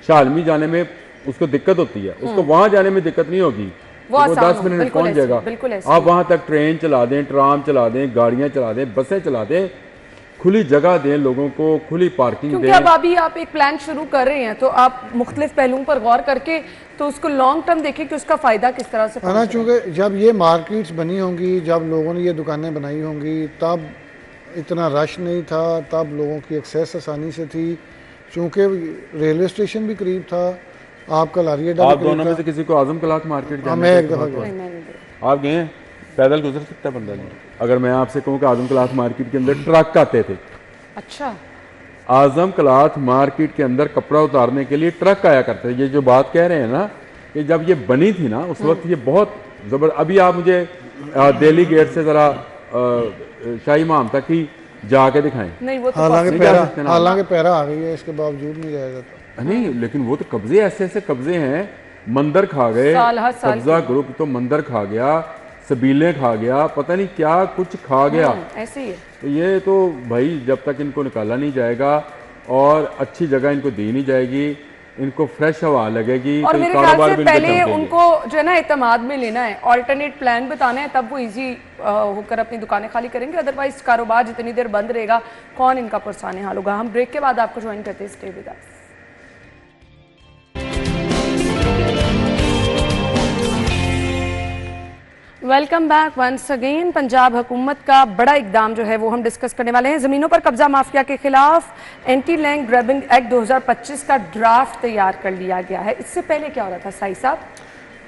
शालमी जाने में उसको दिक्कत होती है, उसको वहाँ जाने में दिक्कत नहीं होगी, वो तो आसान 10 हो, मिनट बिल्कुल पहुँच ऐसे, जाएगा। बिल्कुल ऐसे। आप वहाँ तक ट्रेन चला दें, ट्राम चला दें, गाड़ियाँ चला दें, बसें चला दें, खुली जगह दें लोगों को, खुली पार्किंग क्योंकि दें। अब अभी आप एक प्लान शुरू कर रहे हैं तो आप मुख्तलिफ पहलुओं पर गौर करके तो उसको लॉन्ग टर्म देखें कि उसका फायदा किस तरह से है ना, पहुंच रहा है। चूँकि जब ये मार्केट्स बनी होंगी, जब लोगों ने ये दुकानें बनाई होंगी, तब इतना रश नहीं था, तब लोगों की एक्सेस आसानी से थी, चूँकि रेलवे स्टेशन भी करीब था, आपका लारी अड्डा आप भी दोनों में करीब से किसी को आजम कलाथ मार्केट था। जाने मैं का एक दफ़ा शौक गया। नहीं, मैंने देखा। आप गए हैं? पैदल गुजर सकता है बंदा नहीं। अगर मैं आपसे कहूँ कि आजम कलाथ मार्केट के अंदर ट्रक आते थे, अच्छा, आजम कलाथ मार्केट के अंदर कपड़ा उतारने के लिए ट्रक आया करते थे। ये जो बात कह रहे हैं ना कि जब ये बनी थी ना उस वक्त ये बहुत जबर। अभी आप मुझे दिल्ली गेट से ज़रा शाही इमाम तक ही जाके दिखाएं। नहीं वो तो हालांकि नहीं जा पैरा सकते ना। हालांकि पैरा आ गई है, इसके बावजूद नहीं जाया जाता। नहीं, लेकिन वो तो कब्जे ऐसे ऐसे कब्जे हैं, मंदिर खा गए, साल हर साल कब्जा ग्रुप तो मंदिर खा गया, सबीलें खा गया, पता नहीं क्या कुछ खा गया। ऐसे ही है। तो ये तो भाई जब तक इनको निकाला नहीं जाएगा और अच्छी जगह इनको दी नहीं जाएगी, इनको फ्रेश हवा लगेगी और तो मेरे कारोबार ख्याल से भी इनके पहले चमकेंगे। उनको जो है ना एतमाद में लेना है, ऑल्टरनेट प्लान बताना है, तब वो इजी होकर अपनी दुकानें खाली करेंगे। अदरवाइज कारोबार जितनी देर बंद रहेगा कौन इनका पुरसाने हाल होगा। हम ब्रेक के बाद आपको ज्वाइन करते हैं, stay with us. Welcome back once again. Punjab हुकूमत का बड़ा इकदाम जो है वो हम डिस्कस करने वाले हैं। ज़मीनों पर कब्जा माफिया के खिलाफ एंटी लैंड ग्रैबिंग एक्ट 2025 का ड्राफ्ट तैयार कर लिया गया है। इससे पहले क्या हो रहा था साई साहब?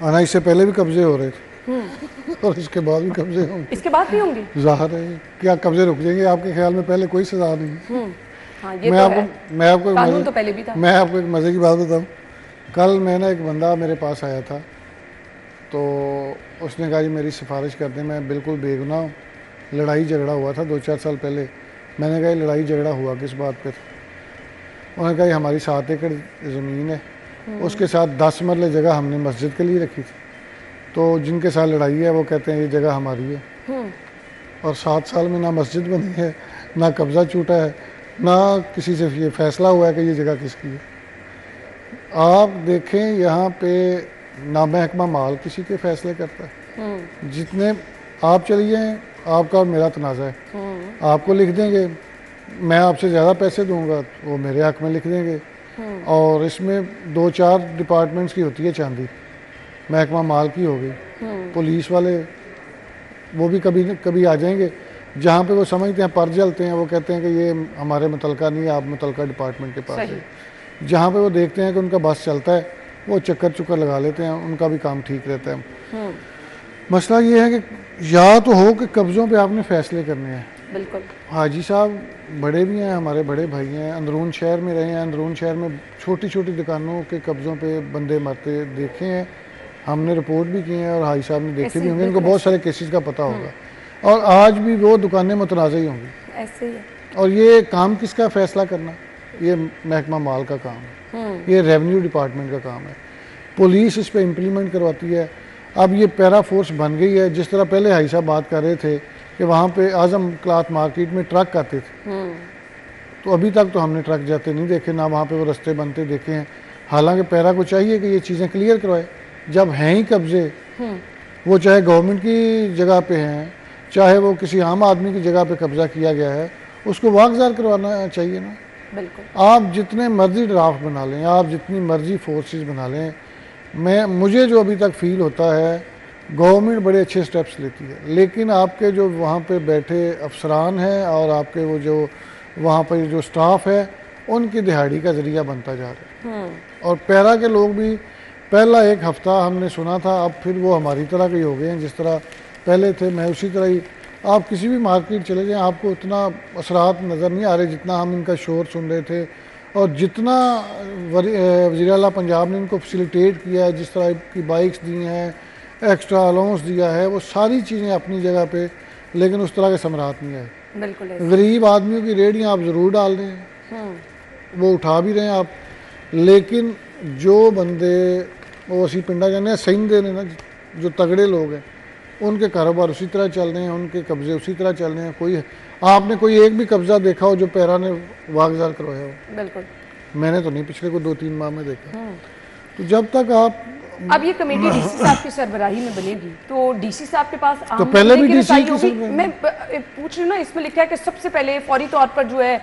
आना इससे पहले भी कब्जे हो रहे थे और इसके बाद भी कब्जे होंगे। इसके बाद भी होंगी? ज़ाहिर है, क्या कब्जे रुक जाएंगे? आपके ख्याल में पहले कोई सजा नहीं? हाँ, ये मैं तो आपको है। मैं आपको एक कानून मजे- तो पहले भी था। मैं आपको एक मज़े की बात बताऊं। कल मैंने एक बंदा मेरे पास आया था, तो उसने कहा जी मेरी सिफारिश कर दें, मैं बिल्कुल बेगुनाह हूँ, लड़ाई झगड़ा हुआ था 2-4 साल पहले। मैंने कहा ये लड़ाई झगड़ा हुआ किस बात पे था? उन्होंने कहा ये हमारी 7 एकड़ ज़मीन है, उसके साथ 10 मरले जगह हमने मस्जिद के लिए रखी थी, तो जिनके साथ लड़ाई है वो कहते हैं ये जगह हमारी है, और 7 साल में ना मस्जिद बनी है, ना कब्ज़ा छूटा है, ना किसी से ये फैसला हुआ है कि ये जगह किसकी है। आप देखें यहाँ पे ना महकमा माल किसी के फैसले करता है, जितने आप चलिए आपका और मेरा तनाज़ा है, आपको लिख देंगे, मैं आपसे ज़्यादा पैसे दूंगा तो वो मेरे हक में लिख देंगे, और इसमें 2-4 डिपार्टमेंट्स की होती है चांदी, महकमा माल की हो गई, पुलिस वाले वो भी कभी कभी आ जाएंगे, जहाँ पे वो समझते हैं पर जलते हैं, वो कहते हैं कि ये हमारे मुतलका नहीं है, आप मुतलका डिपार्टमेंट के पास सही। है। जहाँ पे वो देखते हैं कि उनका बस चलता है, वो चक्कर चुक्कर लगा लेते हैं, उनका भी काम ठीक रहता है। मसला ये है कि या तो हो कि कब्ज़ों पे आपने फ़ैसले करने हैं। बिल्कुल। हाजी साहब बड़े भी हैं, हमारे बड़े भाई हैं, अंदरून शहर में रहे हैं, अंदरून शहर में छोटी छोटी दुकानों के कब्ज़ों पे बंदे मरते देखे हैं, हमने रिपोर्ट भी की है और हाजी साहब ने देखे ऐसे भी ही, होंगे, इनको बिल्कुल बहुत सारे केसेस का पता होगा, और आज भी वो दुकानें मुतनाज़ ही होंगी। ऐसे ही है। और ये काम किसका फैसला करना? ये महकमा माल का काम है, ये रेवेन्यू डिपार्टमेंट का काम है, पुलिस इस पर इम्प्लीमेंट करवाती है। अब ये पैरा फोर्स बन गई है। जिस तरह पहले हाई साहब बात कर रहे थे कि वहाँ पे आजम क्लाथ मार्केट में ट्रक आते थे, तो अभी तक तो हमने ट्रक जाते नहीं देखे, ना वहाँ पे वो रास्ते बनते देखे हैं। हालांकि पैरा को चाहिए कि ये चीज़ें क्लियर करवाए। जब हैं ही कब्जे, वो चाहे गवर्नमेंट की जगह पे हैं, चाहे वो किसी आम आदमी की जगह पे कब्जा किया गया है, उसको वागजार करवाना चाहिए ना। बिल्कुल। आप जितने मर्जी ड्राफ्ट बना लें, आप जितनी मर्जी फोर्सेस बना लें, मुझे जो अभी तक फील होता है गवर्नमेंट बड़े अच्छे स्टेप्स लेती है, लेकिन आपके जो वहाँ पे बैठे अफसरान हैं और आपके वो जो वहाँ पर जो स्टाफ है, उनकी दिहाड़ी का ज़रिया बनता जा रहा है। और पैरा के लोग भी पहला एक हफ़्ता हमने सुना था, अब फिर वो हमारी तरह के हो गए हैं, जिस तरह पहले थे। मैं उसी तरह ही, आप किसी भी मार्केट चले जाएं, आपको उतना असरात नज़र नहीं आ रहे जितना हम इनका शोर सुन रहे थे, और जितना वज़ीर आला पंजाब ने इनको फैसिलिटेट किया है, जिस तरह की बाइक्स दी हैं, एक्स्ट्रा अलाउंस दिया है, वो सारी चीज़ें अपनी जगह पे, लेकिन उस तरह के समरात नहीं आए। बिल्कुल ऐसे। गरीब आदमियों की रेहड़ियाँ आप ज़रूर डाल रहे हैं, वो उठा भी रहे हैं आप, लेकिन जो बंदे वो असी पिंडा जाने हैं सही दे ने ना, जो तगड़े लोग हैं उनके कारोबार उसी तरह चल रहे हैं, उनके कब्जे उसी तरह चल रहे हैं। कोई आपने कोई एक भी कब्जा देखा हो जो पैरा ने वागजार करवाया हो? बिल्कुल। मैंने तो नहीं पिछले को 2-3 माह में देखा। तो जब तक आप अब ये कमेटी डीसी साहब की सरबराही में बनेगी, तो डीसी साहब के पास तो पहले भी डीसी रसाई की होगी। सरबराही। मैं पूछ रही हूँ ना, इसमें लिखा है कि सबसे पहले फौरी तौर पर जो है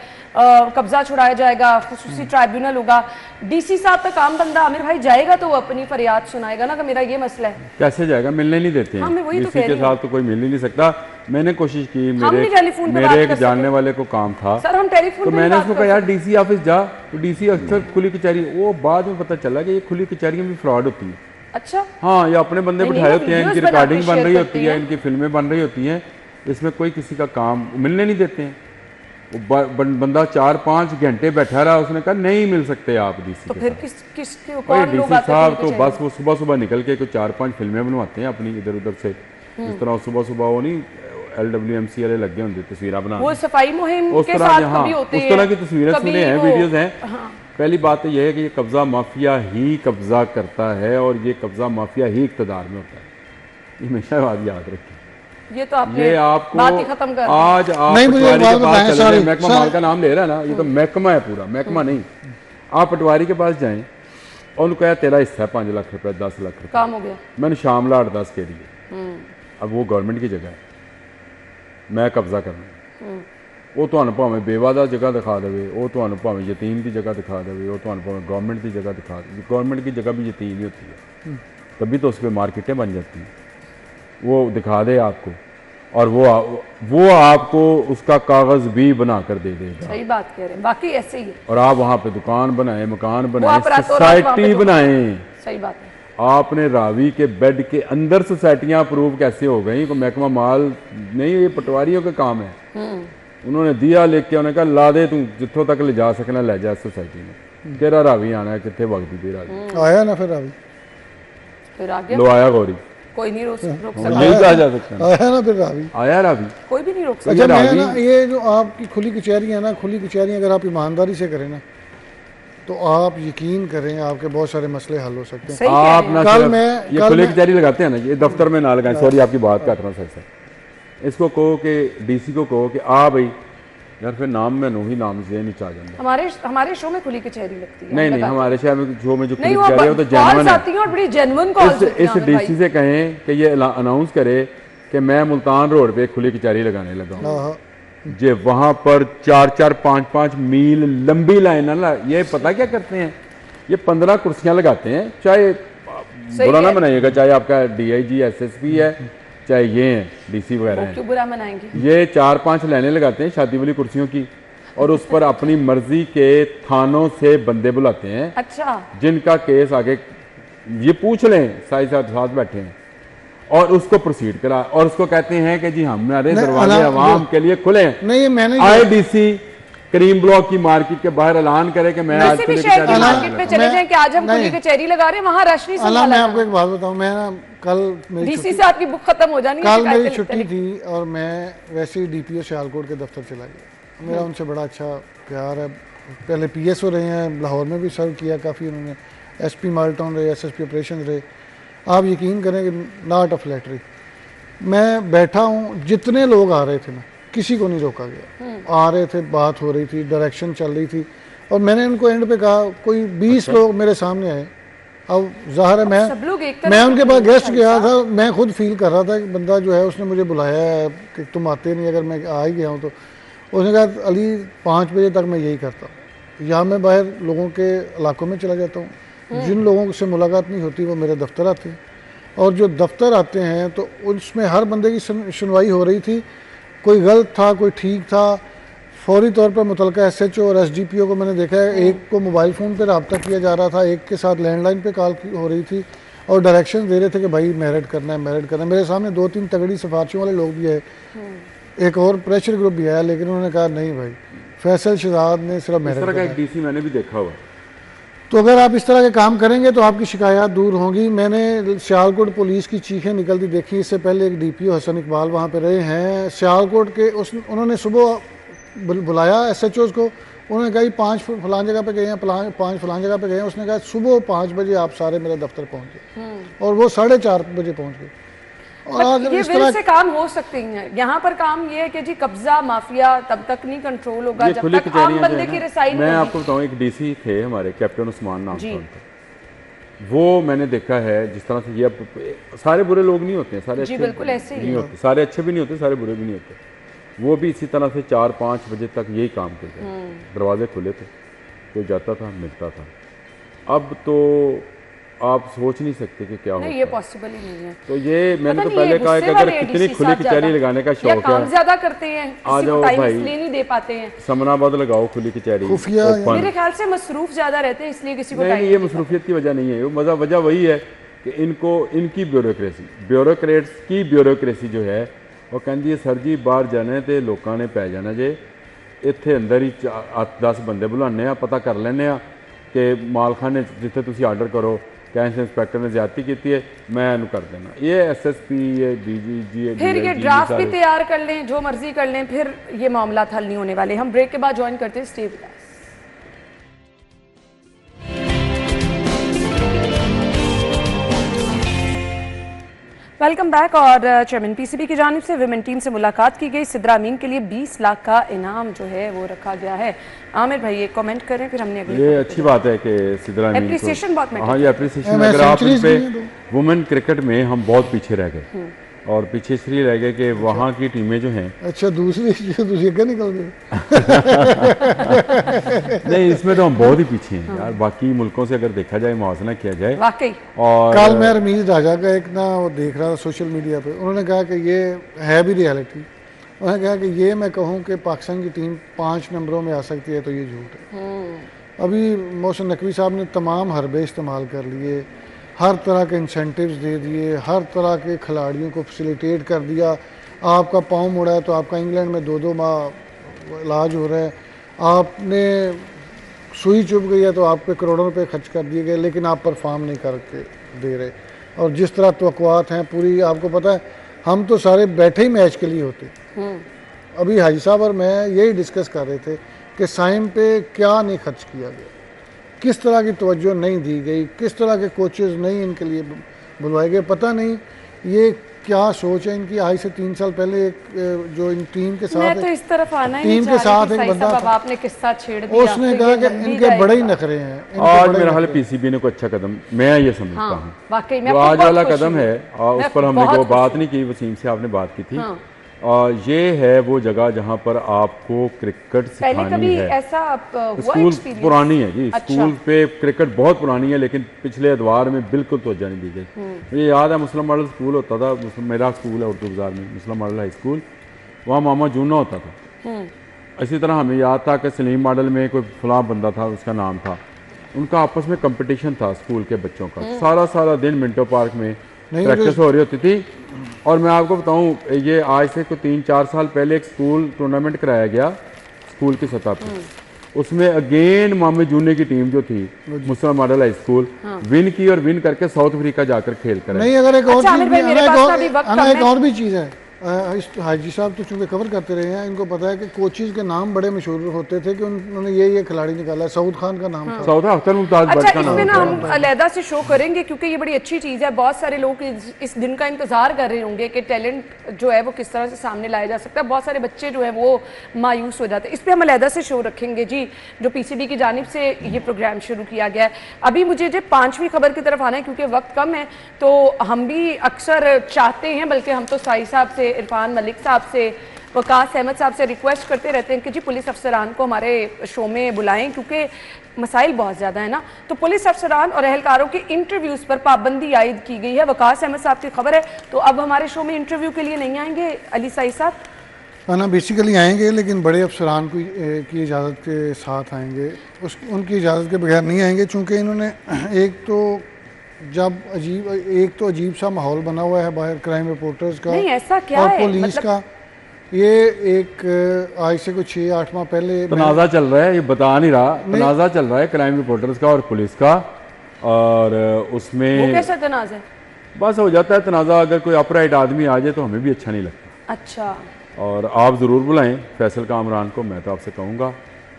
कब्जा छुड़ाया जाएगा, खुसूसी ट्राइब्यूनल होगा। डीसी साहब तक आम बंदा आमिर भाई जाएगा तो वो अपनी फरियाद सुनाएगा ना कि मेरा ये मसला है। कैसे जाएगा? मिलने नहीं देते हाँ, मैं हैं वही तो डीसी कह के रही हूँ। साथ तो कोई मिल ही नहीं सकता। मैंने कोशिश की, हम नहीं टेलीफोन पे बात मेरे एक कर जानने सके। वाले को काम था, सर हम टेलीफोन तो पे मैंने बात उसको कर कहा यार सकते डीसी ऑफिस जा, तो डीसी अक्सर खुली कचहरी, वो बाद में पता चला कि ये खुली कचहरियों में फ्रॉड होती है। हैं। अच्छा, हाँ, ये अपने बंदे नहीं, बिठाए नहीं, होते हैं, वीडियोस इनकी बना के रिकॉर्डिंग बन शेयर रही करते होती है, हैं। इनकी फिल्में बन रही होती हैं, इसमें कोई किसी का काम मिलने नहीं देते हैं। वो बंदा 4-5 घंटे बैठा रहा, उसने कहा नहीं मिल सकते आप डीसी तो के फिर साथ। किसके भाई कौन लोग डीसी आते साहब हैं तो कचहरी? बस वो सुबह सुबह निकल के कोई 4-5 फिल्में बनवाते हैं अपनी इधर उधर से, जिस तरह सुबह सुबह वो नहीं LWMC वाले लगे होंगे तस्वीरें बनाने, वो सफाई मुहिम उस के तरह साथ हाँ, कभी होते उस हैं, तरह की तस्वीरें कभी सुने हैं, वो- वीडियोस हैं। हाँ। पहली बात तो यह है कि ये कब्जा माफिया ही कब्जा करता है और ये कब्जा माफिया ही इक़्तिदार में होता है। ये हमेशा बात याद रखें। ये तो आपने ये आपको बात ही खत्म कर दी। आज आप नहीं, मुझे पटवारी बात के पास बताएं, चले जाएं, sorry, महकमा sorry। माल का नाम ले रहा है ना, ये तो महकमा है पूरा, महकमा नहीं। आप पटवारी के पास जाएं और उनको कहा तेरा हिस्सा है 5 लाख रुपए, 10 लाख रुपए, काम हो गया। मैंने शामला 8-10 के दिए, अब वो गवर्नमेंट की जगह है, मैं कब्जा करना, वो ਤੁਹਾਨੂੰ ਭਾਵੇਂ ਬੇਵਾ ਦਾ जगह दिखा देवे, वो ਤੁਹਾਨੂੰ ਭਾਵੇਂ यतीम की जगह दिखा देवे, वो ਤੁਹਾਨੂੰ ਭਾਵੇਂ गवर्नमेंट की जगह दिखा देवे। गवर्नमेंट की जगह भी यतीम ही होती है, तभी तो उस पर मार्केटें बन जाती हैं। वो दिखा दे आपको और वो आपको उसका कागज भी बना कर दे देगा, सही बात कह रहे हैं, बाकी ऐसे ही है। और आप वहाँ पे दुकान बनाए, मकान आप बनाए, रातों रात वहाँ पे सोसाइटी बनाए। सही बात है। आपने रावी के बेड के अंदर सोसाइटियां अप्रूव कैसे हो गई? को महकमा माल नहीं, ये पटवारियों का काम है। उन्होंने दिया लेके, उन्होंने कहा ला दे, तू जितों तक ले जा सकना ले जा सोसाइटी में, तेरा रावी आना है, कितने वक्त दी रावी आया ना फिर अभी फिर आ गया, लो आया गौरी, कोई नहीं रोक सकता, यही कहा जा सकता है। आया ना फिर रावी। आया रावी। कोई भी नहीं रोक सकता। अच्छा, मैं रावी- ना ये जो आपकी खुली कचहरी है ना, खुली कचहरी अगर आप ईमानदारी से करें ना, तो आप यकीन करें आपके बहुत सारे मसले हल हो सकते हैं। सही कह आप रहे ना हैं। कल सिर्फ मैं- ये कल खुले मैं- कचहरी लगाते हैं ना, ये दफ्तर में ना लगाएं। सॉरी आपकी बात काट रहा हूँ सर, इसको कहो कि डीसी को कहो कि आ भाई यार, फिर नाम में ही नाम से नीचे आ जाता। हमारे शो में खुली कचहरी लगती है। नहीं नहीं, हमारे शहर में शो में जो नहीं, खुली वो कचहरी है वो तो कॉल्स जेन्युइन आती है। हैं और बड़ी जेन्युइन कॉल्स होती इस हैं। डीसी से कहें कि ये अनाउंस करे कि मैं मुल्तान रोड पे खुली कचहरी लगाने लगा हूँ, हाँ, जे वहां पर 4-4, 5-5 मील लंबी लाइन है ना, ये पता क्या करते हैं, ये 15 कुर्सियां लगाते हैं, चाहे बुरा ना है। बनाइएगा, चाहे आपका DIG SSP है, चाहे ये हैं DC वगैरह हैं, क्यों बुरा मनाएंगे? ये 4-5 लाइनें लगाते हैं शादी वाली कुर्सियों की, और उस पर अपनी मर्जी के थानों से बंदे बुलाते हैं, अच्छा, जिनका केस आगे ये पूछ लें, साथ बैठे हैं, और उसको प्रोसीड करा, और उसको कहते हैं कि जी हमारे नहीं, दरवाजे अवाम के लिए खुले हैं। नहीं, ये मैंने IDC करीम ब्लॉक की मार्केट के बाहर ऐलान करे कि मैं आज किसी भी खुली शहर की कचहरी मार्केट पे चले मैं- जाएं कि आज हम खुली नहीं। कचहरी लगा रहे हैं, वहाँ रश नहीं अला, मैं संभाला आपको एक बात बताऊं, मैं ना कल मेरी डीसी से आपकी बुक खत्म हो जानी है, कल मेरी शिकायतें छुट्टी लिखते थी और मैं वैसे ही DPO सियालकोट के दफ्तर चला गया। मेरा उनसे बड़ा अच्छा प्यार है, पहले PSO रहे हैं, लाहौर में भी सर्व किया काफ़ी उन्होंने, SP माल्टाउन रहे, SSP ऑपरेशन रहे। आप यकीन करें कि नॉट ऑफ फ्लैटरी, मैं बैठा हूँ, जितने लोग आ रहे थे ना, किसी को नहीं रोका गया, आ रहे थे, बात हो रही थी, डायरेक्शन चल रही थी, और मैंने इनको एंड पे कहा, कोई 20 लोग मेरे सामने आए। अब जाहिर है सब लोग एक तरफ मैं उनके पास से गेस्ट गया था, मैं खुद फील कर रहा था कि बंदा जो है उसने मुझे बुलाया है कि तुम आते नहीं, अगर मैं आ ही गया हूँ तो उसने कहा अली 5 बजे तक मैं यही करता हूँ, या मैं बाहर लोगों के इलाकों में चला जाता हूँ, जिन लोगों से मुलाकात नहीं होती वो मेरे दफ्तर आते हैं, और जो दफ्तर आते हैं तो उसमें हर बंदे की सुनवाई हो रही थी, कोई गलत था, कोई ठीक था, फौरी तौर पर मुतलका SHO और SDPO को मैंने देखा है, एक को मोबाइल फ़ोन पे रब्ता किया जा रहा था, एक के साथ लैंडलाइन पे कॉल हो रही थी, और डायरेक्शन दे रहे थे कि भाई मेरिट करना है, मेरिट करना है। मेरे सामने 2-3 तगड़ी सिफारिशों वाले लोग भी आए, एक और प्रेशर ग्रुप भी आया, लेकिन उन्होंने कहा नहीं भाई, फैसल शहजाद ने सिर्फ इस मेरिट तरह का करना एक है। DC मैंने भी देखा हुआ, तो अगर आप इस तरह के काम करेंगे तो आपकी शिकायत दूर होंगी। मैंने सियालकोट पुलिस की चीखें निकलती देखी, इससे पहले एक DPO हसन इकबाल वहाँ पे रहे हैं सियालकोट के, उन्होंने सुबह बुलाया SHOs को, उन्होंने कहा 5 फलान जगह पे गए हैं, 5 फलान जगह पे गए हैं। उसने कहा सुबह 5 बजे आप सारे मेरे दफ्तर पहुँचे, और वो 4:30 बजे पहुँच गए। और अगर ये इस विल तरह से काम हो सकते हैं। यहाँ पर काम ये है कि जी कब्जा माफिया तब तक नहीं कंट्रोल होगा ये जब खुली तक आम कचहरियां जो बंदे है की ना, रसाई मैं नहीं आपको होगी। बताऊं, एक DC थे हमारे, कैप्टन उस्मान नाम जी। था उनका। वो मैंने देखा है जिस तरह से ये सारे बुरे लोग नहीं होते हैं, सारे जी, अच्छे बिल्कुल ऐसे ही नहीं है। होते, सारे अच्छे भी नहीं होते, सारे बुरे भी नहीं होते। वो भी इसी तरह से 4-5 बजे तक यही काम करते थे, दरवाजे खुले थे, तो जाता था मिलता था। अब तो आप सोच नहीं सकते कि क्या नहीं, होता ये है। पॉसिबल ही नहीं है। तो ये मैंने पता तो नहीं पहले ये कहा है कि गुस्से अगर वाले कितनी DC खुली साहब कचहरी ज्यादा, लगाने का या शौक काम है, ज्यादा करते हैं, आ किसी को जाओ टाइम भाई। इसलिए नहीं दे पाते हैं। समनाबाद लगाओ खुली कचहरी, खुफिया ओपन। मेरे ख्याल से मसरूफ ज्यादा रहते हैं इसलिए किसी को नहीं, टाइम ये मसरूफियत की वजह नहीं है, वो वजह वही है कि इनको इनकी ब्यूरोक्रेट्स की ब्यूरोक्रेसी जो है वो कहती है सर जी बाहर जाने तो लोगों ने पै जाना जे, इत्थे अंदर ही 8-10 बंदे बुलाने आ, पता कर लेने आ कि मालखाने जिथे तुसी आर्डर करो कैंस इंस्पैक्टर ने ज्यादती की है, मैं इनू कर देना। ये SSP, ये DG, फिर ये ड्राफ्ट भी तैयार कर लें, जो मर्जी कर लें, फिर ये मामला हल नहीं होने वाले। हम ब्रेक के बाद ज्वाइन करते हैं, stay with us. Welcome back. और चेयरमैन PCB की जानिब से विमेन टीम से मुलाकात की गई। सिद्रा अमीन के लिए 20 लाख का इनाम जो है वो रखा गया है। आमिर भाई ये कमेंट करें, फिर हमने अगली ये अच्छी बात है कि सिद्रा अमीन को, एप्रिसिएशन बहुत मैटर हाँ ये अप्रिसिएशन, मैं अगर आप इन सेंचुरीज पे नहीं है वुमेन क्रिकेट में हम बहुत पीछे रह गए, और पीछे इसलिए रह गए कि वहाँ की टीमें जो हैं अच्छा दूसरी दूसरी क्या निकल गए। नहीं, इसमें तो हम बहुत ही पीछे हैं यार, बाकी मुल्कों से अगर देखा जाए, मुआवजा किया जाए। वाकई और कल मैं रमीज राजा का एक ना वो देख रहा था सोशल मीडिया पे, उन्होंने कहा कि ये है भी रियलिटी। उन्होंने कहा कि ये मैं कहूँ कि पाकिस्तान की टीम 5 नंबरों में आ सकती है तो ये झूठ है। अभी मोहसिन नकवी साहब ने तमाम हरबे इस्तेमाल कर लिए, हर तरह के इंसेंटिव्स दे दिए, हर तरह के खिलाड़ियों को फैसिलिटेट कर दिया। आपका पाँव मुड़ा है तो आपका इंग्लैंड में 2-2 माह इलाज हो रहा है, आपने सुई चुभ गई है तो आप पे करोड़ों रुपए खर्च कर दिए गए, लेकिन आप परफॉर्म नहीं करके दे रहे। और जिस तरह तवक्कुआत हैं पूरी, आपको पता है हम तो सारे बैठे ही मैच के लिए होते। अभी हाजी साहब और मैं यही डिस्कस कर रहे थे कि साइम पे क्या नहीं खर्च किया गया, किस तरह की तवज्जो नहीं दी गई, किस तरह के कोचेज़ नहीं इनके लिए बुलवाए गए। पता नहीं ये क्या सोच है इनकी। आज से 3 साल पहले एक जो इन टीम के साथ मैं तो इस तरफ आना ही टीम नहीं के चाह साथ रही थी। एक साईं बंदा साहब, था, आपने किस्सा छेड़ दिया, उसने तो कहा ये कि लंबी इनके बड़े ही जाएगा। नखरे हैं, इनके आज बड़े मेरा ही हाल नखरे हैं। PCB ने कोई अच्छा कदम, मैं ये समझता हाँ, हूँ। वाकई मैं जो खुद आज बहुत वाला खुश कदम हूँ। है, मैं उस पर हमने बहुत जो खुश बात हूँ। नहीं की, वसीम से आपने बात की थी। हाँ। ये है वो जगह जहाँ पर आपको क्रिकेट पहले सिखानी कभी है। ऐसा हुआ स्कूल एक्सपीरियंस? पुरानी है जी, अच्छा। स्कूल पे क्रिकेट बहुत पुरानी है, लेकिन पिछले अदवार में बिल्कुल तवज्जो नहीं दी गई। मुझे याद है मुस्लिम मॉडल स्कूल होता था, मेरा स्कूल है उर्दू बाजार में, मुस्लिम मॉडल हाई स्कूल, वहाँ मामा जूना होता था। इसी तरह हमें याद था कि सलीम मॉडल में कोई फलां बंदा था, उसका नाम था, उनका आपस में कंपटीशन था स्कूल के बच्चों का। सारा दिन मिंटो पार्क में प्रैक्टिस हो रही होती थी। और मैं आपको बताऊं, ये आज से कोई 3-4 साल पहले एक स्कूल टूर्नामेंट कराया गया स्कूल की सतह पर, उसमें अगेन मामे जूने की टीम जो थी मुस्लिम मॉडल हाई स्कूल विन की, और विन करके साउथ अफ्रीका जाकर खेल कर आए। नहीं, अगर एक और अच्छा, चीज आमिर भी भाई, मेरे है, पास अभी वक्त कम एक है। और भी चीज़ है। हाजी साहब तो चूंकि कवर करते रहे हैं, इनको पता है कि कोचेज के नाम बड़े मशहूर होते थे कि उन्होंने ये खिलाड़ी निकाला है। सऊद खान का नाम था। साउथ अख्तर मुमताज बट अच्छा, का नाम इसमें ना था। हम अलहदा से शो करेंगे क्योंकि ये बड़ी अच्छी चीज़ है। बहुत सारे लोग इस दिन का इंतजार कर रहे होंगे कि टैलेंट जो है वो किस तरह से सामने लाया जा सकता है। बहुत सारे बच्चे जो है वो मायूस हो जाते हैं। इस पर हम अलहदा से शो रखेंगे जी, जो PCB की जानिब से ये प्रोग्राम शुरू किया गया है। अभी मुझे जो 5वीं खबर की तरफ आना है क्योंकि वक्त कम है, तो हम भी अक्सर चाहते हैं, बल्कि हम तो साई साहब से, इरफान मलिक साहब से, वकास अहमद साहब से रिक्वेस्ट करते रहते हैं कि जी पुलिस अफसरान को हमारे शो में बुलाएं, क्योंकि मसाइल बहुत ज़्यादा है ना। तो पुलिस अफसरान और अहलकारों के इंटरव्यूज़ पर पाबंदी आयद की गई है। वकास अहमद साहब की खबर है, तो अब हमारे शो में इंटरव्यू के लिए नहीं आएंगे अली साई साहब? ना बेसिकली आएंगे, लेकिन बड़े अफसरान की इजाज़त के साथ आएंगे, उनकी इजाज़त के बगैर नहीं आएंगे। चूँकि इन्होंने एक तो अजीब सा माहौल बना हुआ है बाहर क्राइम रिपोर्टर्स का नहीं, ऐसा क्या और है? पुलिस मतलब का। ये एक आज से कुछ 6-8 माह पहले तनाज़ा चल रहा है, ये बता नहीं रहा, तनाज़ा चल रहा है क्राइम रिपोर्टर्स का और पुलिस का, और वो उसमें कैसा तनाज़ है? बस हो जाता है तनाज़ा। अगर कोई अपराइट आदमी आ जाए तो हमें भी अच्छा नहीं लगता। अच्छा, और आप ज़रूर बुलाएं फैसल कामरान को, मैं तो आपसे कहूँगा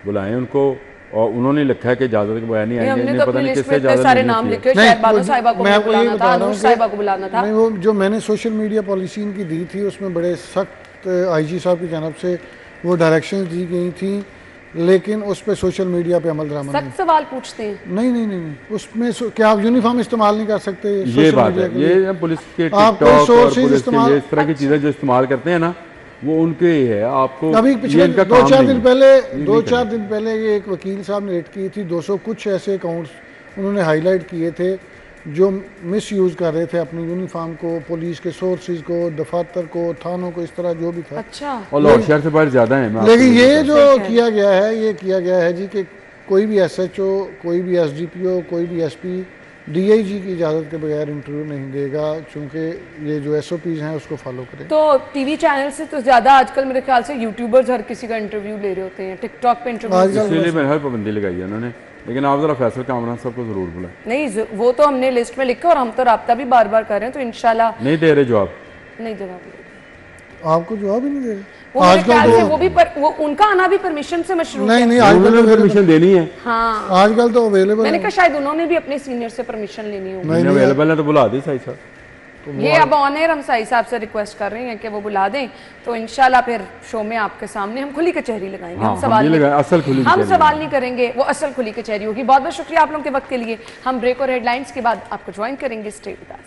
बुलाएं उनको। और उन्होंने लिखा है कि इजाज़त के बगैर नहीं ये आएंगे, हमने इन्हें तो पता अपनी नहीं लिस्ट किससे में इतने इजाज़त सारे मिलनी नाम चाहिए। लिखे, नहीं, शायद बानो वो- साहिबा को मैं आपको बुलाना यही था, बता रहा अनूर हूँ साहिबा को बुलाना था। नहीं, वो जो मैंने सोशल मीडिया पॉलिसी इनकी दी थी उसमें बड़े सख्त आईजी साहब की जानब से वो डायरेक्शंस दी गई थी, लेकिन उस पर सोशल मीडिया पे अमल दरामद नहीं। सख्त सवाल पूछते हैं। नहीं, उसमें क्या आप यूनिफॉर्म इस्तेमाल नहीं कर सकते? ये सोशल बात मीडिया है, के लिए? ये पुलिस के आप कोई टिकटॉक और sources पुलिस के इस्तेमाल- ये इस तरह की चीज़ें जो इस्तेमाल करते हैं ना, वो उनके ही है। आपको अभी ये पिछले इनका 2-4 काम दिन नहीं पहले है। ये 2-4 नहीं दिन पहले ये एक वकील साहब ने रेड की थी, 200 कुछ ऐसे अकाउंट्स उन्होंने हाईलाइट किए थे जो मिस यूज़ कर रहे थे अपनी यूनिफॉर्म को, पुलिस के सोर्सेज को, दफातर को, थानों को, इस तरह जो भी था। अच्छा, और लाहौर शहर से बाहर ज़्यादा है। मैं लेकिन आपको ये बताता जो ठीक है। किया गया है, ये किया गया है जी कि कोई भी SHO, कोई भी SDPO, कोई भी SP DIG की इजाज़त के बगैर इंटरव्यू नहीं देगा, चूँकि ये जो SOPs हैं उसको फॉलो करें। तो टीवी चैनल से तो ज्यादा आजकल मेरे ख्याल से यूट्यूबर्स हर किसी का इंटरव्यू ले रहे होते हैं, टिकटॉक पे इंटरव्यू। आजकल इसीलिए मैंने हर पाबंदी लगाई है उन्होंने। लेकिन आप ज़रा फैसल कामरान साहब को ज़रूर बुलाएं। नहीं, वो तो हमने लिस्ट में लिखा और हम तो राब्ता भी बार बार कर रहे हैं, तो इंशाल्लाह नहीं दे रहे जवाब। नहीं जवाब आपको जवाब ही नहीं दे रहे? वो मेरे आजकल ख्याल से तो वो उनका आना भी परमिशन से मशरूत है। नहीं आजकल उन्होंने परमिशन देनी है। हाँ, आजकल तो अवेलेबल मैंने है। कहा शायद उन्होंने भी अपने सीनियर से परमिशन लेनी होगी। नहीं अवेलेबल है तो बुला दी साई साहब। ये अब ऑन एयर हम साई साहब से रिक्वेस्ट कर रहे हैं कि वो बुला दें, तो इंशाल्लाह फिर शो में आपके सामने हम खुली कचहरी लगाएंगे। हाँ, हम सवाल ये नहीं- लगाए, असल खुली हम कचहरी सवाल नहीं करेंगे, वो असल खुली कचहरी होगी। बहुत बहुत शुक्रिया आप लोगों के वक्त के लिए। हम ब्रेक और हेडलाइंस के बाद आपको ज्वाइन करेंगे। Stay with us.